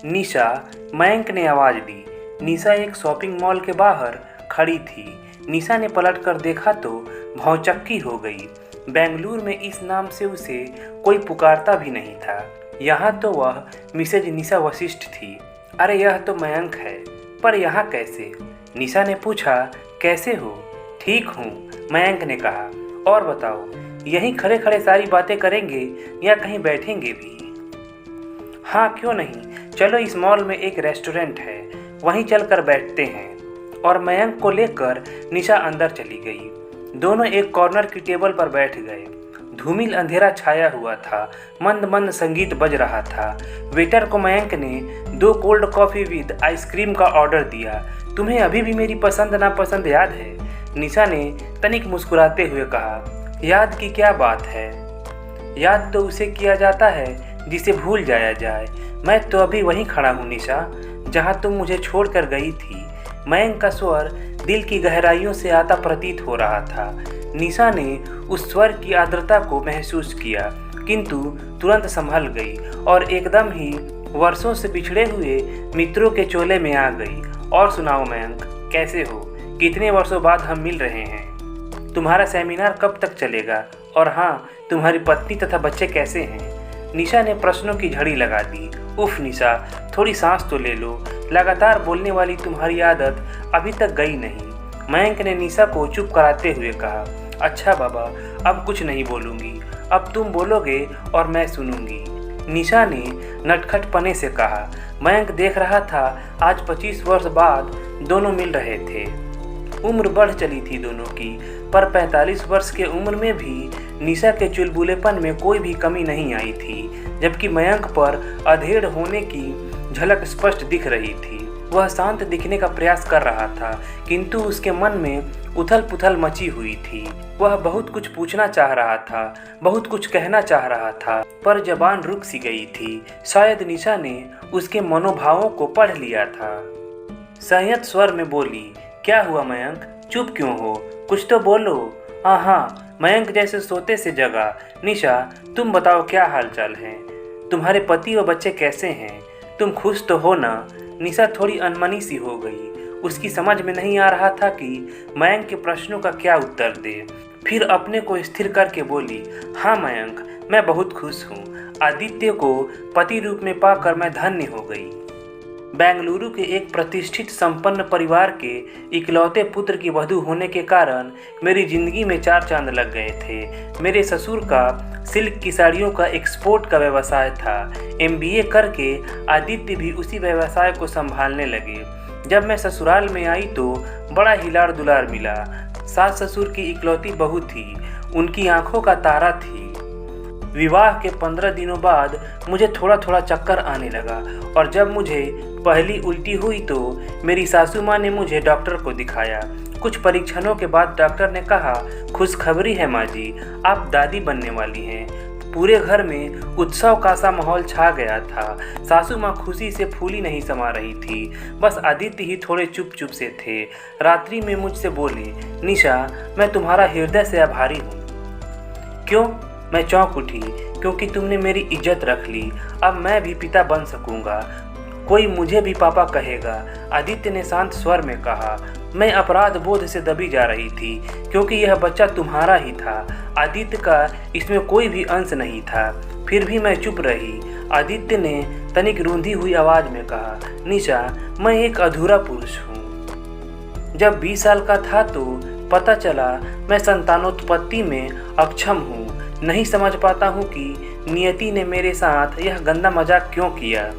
निशा, मयंक ने आवाज़ दी। निशा एक शॉपिंग मॉल के बाहर खड़ी थी। निशा ने पलटकर देखा तो भौचक्की हो गई। बेंगलुरु में इस नाम से उसे कोई पुकारता भी नहीं था। यहाँ तो वह मिसेज निशा वशिष्ठ थी। अरे यह तो मयंक है, पर यहाँ कैसे? निशा ने पूछा। कैसे हो? ठीक हूँ, मयंक ने कहा। और बताओ, यहीं खड़े खड़े सारी बातें करेंगे या कहीं बैठेंगे भी? हाँ, क्यों नहीं, चलो इस मॉल में एक रेस्टोरेंट है, वहीं चलकर बैठते हैं। और मयंक को लेकर निशा अंदर चली गई। दोनों एक कॉर्नर की टेबल पर बैठ गए। धूमिल अंधेरा छाया हुआ था, मंद मंद संगीत बज रहा था। वेटर को मयंक ने 2 कोल्ड कॉफ़ी विद आइसक्रीम का ऑर्डर दिया। तुम्हें अभी भी मेरी पसंद नापसंद याद है? निशा ने तनिक मुस्कुराते हुए कहा। याद की क्या बात है? याद तो उसे किया जाता है जिसे भूल जाया जाए। मैं तो अभी वहीं खड़ा हूँ निशा, जहाँ तुम मुझे छोड़कर गई थी। मयंक का स्वर दिल की गहराइयों से आता प्रतीत हो रहा था। निशा ने उस स्वर की आर्द्रता को महसूस किया, किंतु तुरंत संभल गई और एकदम ही वर्षों से बिछड़े हुए मित्रों के चोले में आ गई। और सुनाओ मयंक, कैसे हो? कितने वर्षों बाद हम मिल रहे हैं। तुम्हारा सेमिनार कब तक चलेगा? और हाँ, तुम्हारी पत्नी तथा बच्चे कैसे हैं? निशा ने प्रश्नों की झड़ी लगा दी। उफ निशा, थोड़ी सांस तो ले लो। लगातार बोलने वाली तुम्हारी आदत अभी तक गई नहीं। मयंक ने निशा को चुप कराते हुए कहा। अच्छा बाबा, अब कुछ नहीं बोलूँगी। अब तुम बोलोगे और मैं सुनूंगी, निशा ने नटखटपने से कहा। मयंक देख रहा था आज 25 वर्ष बाद दोनों मिल रहे थे। उम्र बढ़ चली थी दोनों की, पर 45 वर्ष के उम्र में भी निशा के चुलबुलेपन में कोई भी कमी नहीं आई थी, जबकि मयंक पर अधेड़ होने की झलक स्पष्ट दिख रही थी। वह शांत दिखने का प्रयास कर रहा था, किंतु उसके मन में उथल पुथल मची हुई थी। वह बहुत कुछ पूछना चाह रहा था, बहुत कुछ कहना चाह रहा था, पर जबान रुक सी गई थी। शायद निशा ने उसके मनोभावों को पढ़ लिया था। संयत स्वर में बोली। क्या हुआ मयंक, चुप क्यों हो? कुछ तो बोलो। हाँ, मयंक जैसे सोते से जगा। निशा, तुम बताओ, क्या हालचाल है? तुम्हारे पति और बच्चे कैसे हैं? तुम खुश तो हो ना? निशा थोड़ी अनमनी सी हो गई। उसकी समझ में नहीं आ रहा था कि मयंक के प्रश्नों का क्या उत्तर दे। फिर अपने को स्थिर करके बोली। हाँ मयंक, मैं बहुत खुश हूँ। आदित्य को पति रूप में पाकर मैं धन्य हो गई। बेंगलुरु के एक प्रतिष्ठित संपन्न परिवार के इकलौते पुत्र की वधू होने के कारण मेरी जिंदगी में 4 चांद लग गए थे। मेरे ससुर का सिल्क की साड़ियों का एक्सपोर्ट का व्यवसाय था। MBA करके आदित्य भी उसी व्यवसाय को संभालने लगे। जब मैं ससुराल में आई तो बड़ा हिलार दुलार मिला। सास ससुर की इकलौती बहू थी, उनकी आंखों का तारा थी। विवाह के 15 दिनों बाद मुझे थोड़ा थोड़ा चक्कर आने लगा, और जब मुझे पहली उल्टी हुई तो मेरी सासू माँ ने मुझे डॉक्टर को दिखाया। कुछ परीक्षणों के बाद डॉक्टर ने कहा, खुशखबरी है माँ जी, आप दादी बनने वाली हैं। पूरे घर में उत्सव का सा माहौल छा गया था। सासू माँ खुशी से फूली नहीं समा रही थी, बस आदित्य ही थोड़े चुप चुप से थे। रात्रि में मुझसे बोले, निशा, मैं तुम्हारा हृदय से आभारी हूँ। क्यों? मैं चौंक उठी, क्योंकि तुमने मेरी इज्जत रख ली। अब मैं भी पिता बन सकूंगा, कोई मुझे भी पापा कहेगा। आदित्य ने शांत स्वर में कहा। मैं अपराध बोध से दबी जा रही थी, क्योंकि यह बच्चा तुम्हारा ही था। आदित्य का इसमें कोई भी अंश नहीं था। फिर भी मैं चुप रही। आदित्य ने तनिक रूंधी हुई आवाज में कहा, निशा, मैं एक अधूरा पुरुष हूँ। जब 20 साल का था तो पता चला मैं संतानोत्पत्ति में अक्षम हूँ। नहीं समझ पाता हूँ कि नियति ने मेरे साथ यह गंदा मजाक क्यों किया।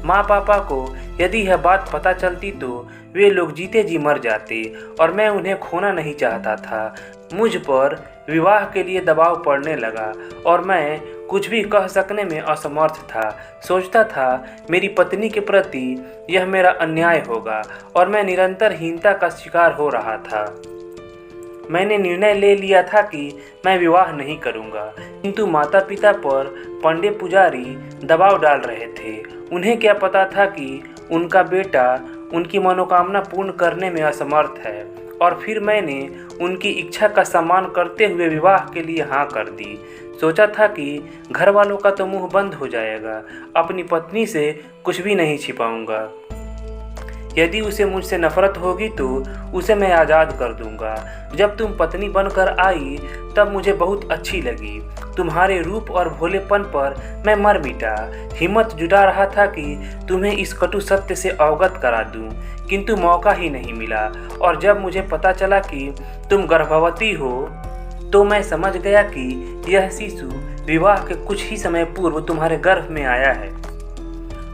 माँ पापा को यदि यह बात पता चलती तो वे लोग जीते जी मर जाते, और मैं उन्हें खोना नहीं चाहता था। मुझ पर विवाह के लिए दबाव पड़ने लगा, और मैं कुछ भी कह सकने में असमर्थ था। सोचता था मेरी पत्नी के प्रति यह मेरा अन्याय होगा, और मैं निरंतर हीनता का शिकार हो रहा था। मैंने निर्णय ले लिया था कि मैं विवाह नहीं करूंगा, किंतु माता पिता पर पंडे पुजारी दबाव डाल रहे थे। उन्हें क्या पता था कि उनका बेटा उनकी मनोकामना पूर्ण करने में असमर्थ है। और फिर मैंने उनकी इच्छा का सम्मान करते हुए विवाह के लिए हाँ कर दी। सोचा था कि घर वालों का तो मुंह बंद हो जाएगा, अपनी पत्नी से कुछ भी नहीं छिपाऊंगा। यदि उसे मुझसे नफरत होगी तो उसे मैं आज़ाद कर दूंगा। जब तुम पत्नी बनकर आई तब मुझे बहुत अच्छी लगी। तुम्हारे रूप और भोलेपन पर मैं मर मिटा। हिम्मत जुटा रहा था कि तुम्हें इस कटु सत्य से अवगत करा दूं, किंतु मौका ही नहीं मिला। और जब मुझे पता चला कि तुम गर्भवती हो तो मैं समझ गया कि यह शिशु विवाह के कुछ ही समय पूर्व तुम्हारे गर्भ में आया है।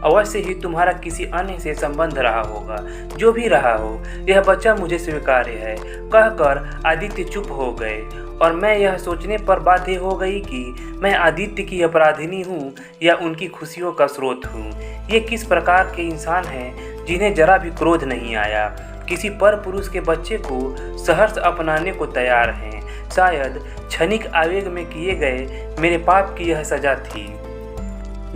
अवश्य ही तुम्हारा किसी अन्य से संबंध रहा होगा। जो भी रहा हो, यह बच्चा मुझे स्वीकार्य है। कहकर आदित्य चुप हो गए और मैं यह सोचने पर बाध्य हो गई कि मैं आदित्य की अपराधिनी हूँ या उनकी खुशियों का स्रोत हूँ। ये किस प्रकार के इंसान हैं जिन्हें जरा भी क्रोध नहीं आया, किसी पर पुरुष के बच्चे को सहर्ष अपनाने को तैयार हैं। शायद क्षणिक आवेग में किए गए मेरे पाप की यह सजा थी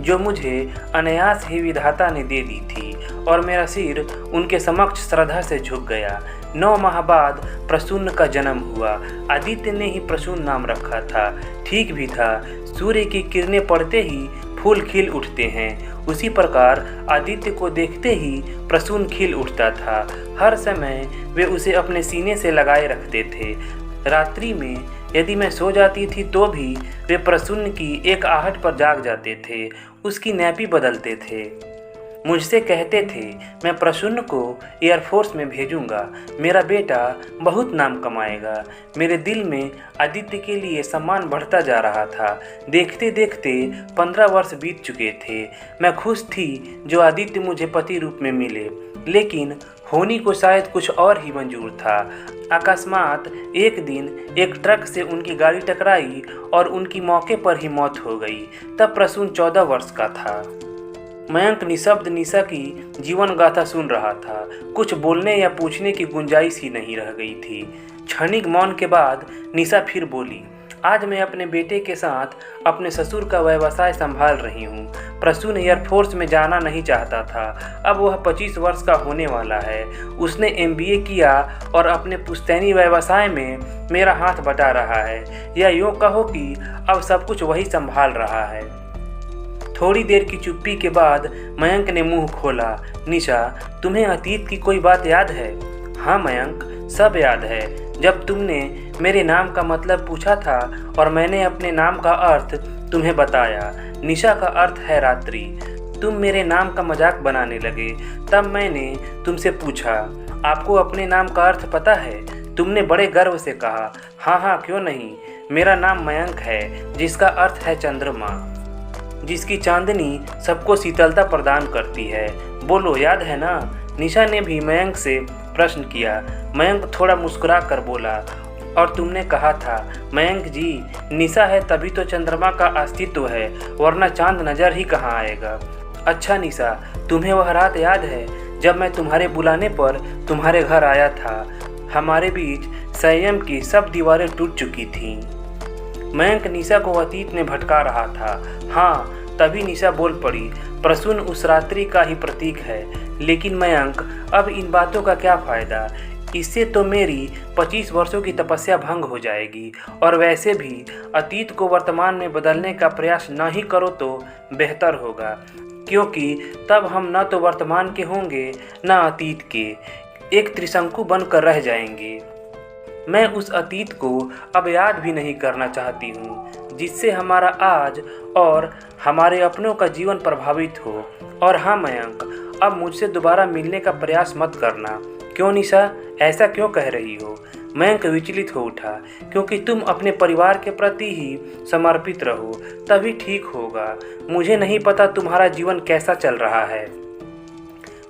जो मुझे अनायास ही विधाता ने दे दी थी, और मेरा सिर उनके समक्ष श्रद्धा से झुक गया। 9 माह बाद प्रसून का जन्म हुआ। आदित्य ने ही प्रसून नाम रखा था। ठीक भी था, सूर्य की किरणें पड़ते ही फूल खिल उठते हैं, उसी प्रकार आदित्य को देखते ही प्रसून खिल उठता था। हर समय वे उसे अपने सीने से लगाए रखते थे। रात्रि में यदि मैं सो जाती थी तो भी वे प्रसून की एक आहट पर जाग जाते थे, उसकी नैपी बदलते थे। मुझसे कहते थे मैं प्रसून को एयरफोर्स में भेजूंगा, मेरा बेटा बहुत नाम कमाएगा। मेरे दिल में आदित्य के लिए सम्मान बढ़ता जा रहा था। देखते देखते 15 वर्ष बीत चुके थे। मैं खुश थी जो आदित्य मुझे पति रूप में मिले, लेकिन होनी को शायद कुछ और ही मंजूर था। अकस्मात एक दिन एक ट्रक से उनकी गाड़ी टकराई और उनकी मौके पर ही मौत हो गई। तब प्रसून 14 वर्ष का था। मयंक निशब्द निशा की जीवन गाथा सुन रहा था। कुछ बोलने या पूछने की गुंजाइश ही नहीं रह गई थी। क्षणिक मौन के बाद निशा फिर बोली, आज मैं अपने बेटे के साथ अपने ससुर का व्यवसाय संभाल रही हूँ। प्रसून एयरफोर्स में जाना नहीं चाहता था। अब वह 25 वर्ष का होने वाला है। उसने MBA किया और अपने पुश्तैनी व्यवसाय में मेरा हाथ बटा रहा है, या यूँ कहो कि अब सब कुछ वही संभाल रहा है। थोड़ी देर की चुप्पी के बाद मयंक ने मुंह खोला, निशा, तुम्हें अतीत की कोई बात याद है? हाँ मयंक, सब याद है। जब तुमने मेरे नाम का मतलब पूछा था और मैंने अपने नाम का अर्थ तुम्हें बताया। निशा का अर्थ है रात्रि। तुम मेरे नाम का मजाक बनाने लगे। तब मैंने तुमसे पूछा, आपको अपने नाम का अर्थ पता है? तुमने बड़े गर्व से कहा, हाँ हाँ क्यों नहीं, मेरा नाम मयंक है, जिसका अर्थ है चंद्रमा, जिसकी चांदनी सबको शीतलता प्रदान करती है। बोलो, याद है ना? निशा ने भी मयंक से प्रश्न किया। मयंक थोड़ा मुस्कुरा कर बोला, और तुमने कहा था मयंक जी, निशा है तभी तो चंद्रमा का अस्तित्व है, वरना चांद नजर ही कहाँ आएगा। अच्छा निशा, तुम्हें वह रात याद है जब मैं तुम्हारे बुलाने पर तुम्हारे घर आया था? हमारे बीच संयम की सब दीवारें टूट चुकी थीं। मयंक निशा को अतीत में भटका रहा था। हाँ, तभी निशा बोल पड़ी, प्रसून उस रात्रि का ही प्रतीक है। लेकिन मयंक, अब इन बातों का क्या फ़ायदा? इससे तो मेरी 25 वर्षों की तपस्या भंग हो जाएगी। और वैसे भी अतीत को वर्तमान में बदलने का प्रयास न ही करो तो बेहतर होगा, क्योंकि तब हम न तो वर्तमान के होंगे न अतीत के, एक त्रिशंकु बनकर रह जाएंगे। मैं उस अतीत को अब याद भी नहीं करना चाहती हूँ जिससे हमारा आज और हमारे अपनों का जीवन प्रभावित हो। और हाँ मयंक, अब मुझसे दोबारा मिलने का प्रयास मत करना। क्यों निशा, ऐसा क्यों कह रही हो? मयंक विचलित हो उठा, क्योंकि तुम अपने परिवार के प्रति ही समर्पित रहो, तभी ठीक होगा। मुझे नहीं पता तुम्हारा जीवन कैसा चल रहा है,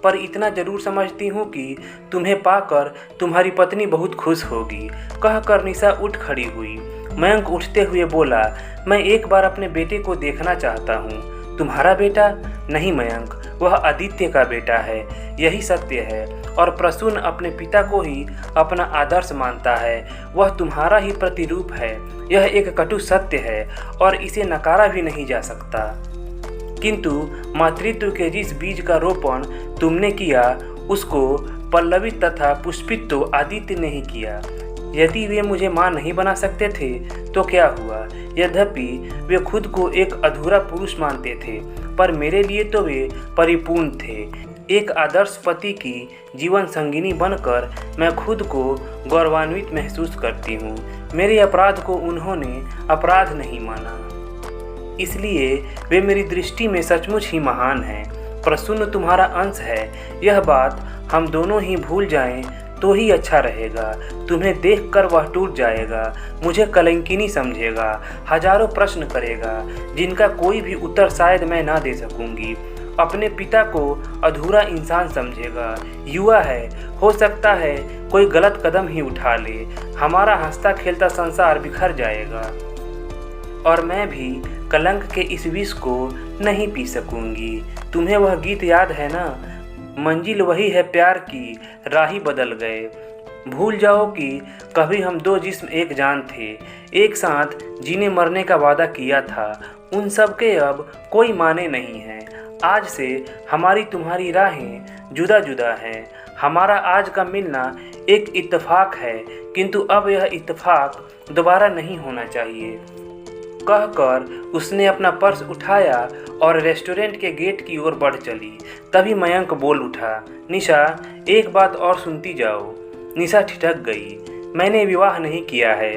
पर इतना जरूर समझती हूँ कि तुम्हें पाकर तुम्हारी पत्नी बहुत खुश होगी। कहकर निशा उठ खड़ी हुई। मयंक उठते हुए बोला, मैं एक बार अपने बेटे को देखना चाहता हूँ। तुम्हारा बेटा? नहीं मयंक, वह आदित्य का बेटा है, यही सत्य है। और प्रसून अपने पिता को ही अपना आदर्श मानता है। वह तुम्हारा ही प्रतिरूप है। यह एक कटु सत्य है और इसे नकारा भी नहीं जा सकता। किंतु मातृत्व के जिस बीज का रोपण तुमने किया उसको पल्लवित तथा पुष्पित तो आदित्य ने ही किया। यदि वे मुझे माँ नहीं बना सकते थे तो क्या हुआ। यद्यपि वे खुद को एक अधूरा पुरुष मानते थे, पर मेरे लिए तो वे परिपूर्ण थे। एक आदर्श पति की जीवन संगिनी बनकर मैं खुद को गौरवान्वित महसूस करती हूँ। मेरे अपराध को उन्होंने अपराध नहीं माना, इसलिए वे मेरी दृष्टि में सचमुच ही महान हैं। प्रसून्न तुम्हारा अंश है, यह बात हम दोनों ही भूल जाएं तो ही अच्छा रहेगा। तुम्हें देखकर वह टूट जाएगा, मुझे कलंकिनी समझेगा, हजारों प्रश्न करेगा जिनका कोई भी उत्तर शायद मैं ना दे सकूंगी। अपने पिता को अधूरा इंसान समझेगा। युवा है, हो सकता है कोई गलत कदम ही उठा ले। हमारा हंसता खेलता संसार बिखर जाएगा और मैं भी कलंक के इस विष को नहीं पी सकूंगी। तुम्हें वह गीत याद है ना, मंजिल वही है प्यार की, राही बदल गए। भूल जाओ कि कभी हम दो जिस्म एक जान थे, एक साथ जीने मरने का वादा किया था। उन सब के अब कोई माने नहीं है। आज से हमारी तुम्हारी राहें जुदा जुदा हैं। हमारा आज का मिलना एक इत्तेफाक है, किंतु अब यह इत्तेफाक दोबारा नहीं होना चाहिए। कहकर उसने अपना पर्स उठाया और रेस्टोरेंट के गेट की ओर बढ़ चली। तभी मयंक बोल उठा, निशा एक बात और सुनती जाओ। निशा ठिठक गई, मैंने विवाह नहीं किया है,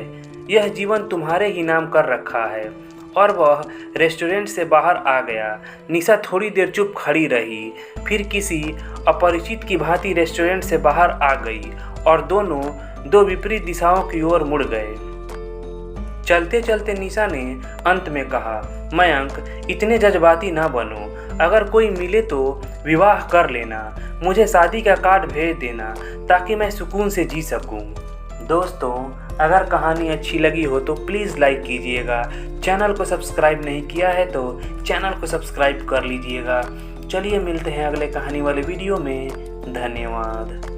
यह जीवन तुम्हारे ही नाम कर रखा है। और वह रेस्टोरेंट से बाहर आ गया। निशा थोड़ी देर चुप खड़ी रही, फिर किसी अपरिचित की भांति रेस्टोरेंट से बाहर आ गई और दोनों दो विपरीत दिशाओं की ओर मुड़ गए। चलते चलते निशा ने अंत में कहा, मयंक इतने जज्बाती ना बनो, अगर कोई मिले तो विवाह कर लेना, मुझे शादी का कार्ड भेज देना ताकि मैं सुकून से जी सकूं। दोस्तों, अगर कहानी अच्छी लगी हो तो प्लीज़ लाइक कीजिएगा। चैनल को सब्सक्राइब नहीं किया है तो चैनल को सब्सक्राइब कर लीजिएगा। चलिए मिलते हैं अगले कहानी वाले वीडियो में। धन्यवाद।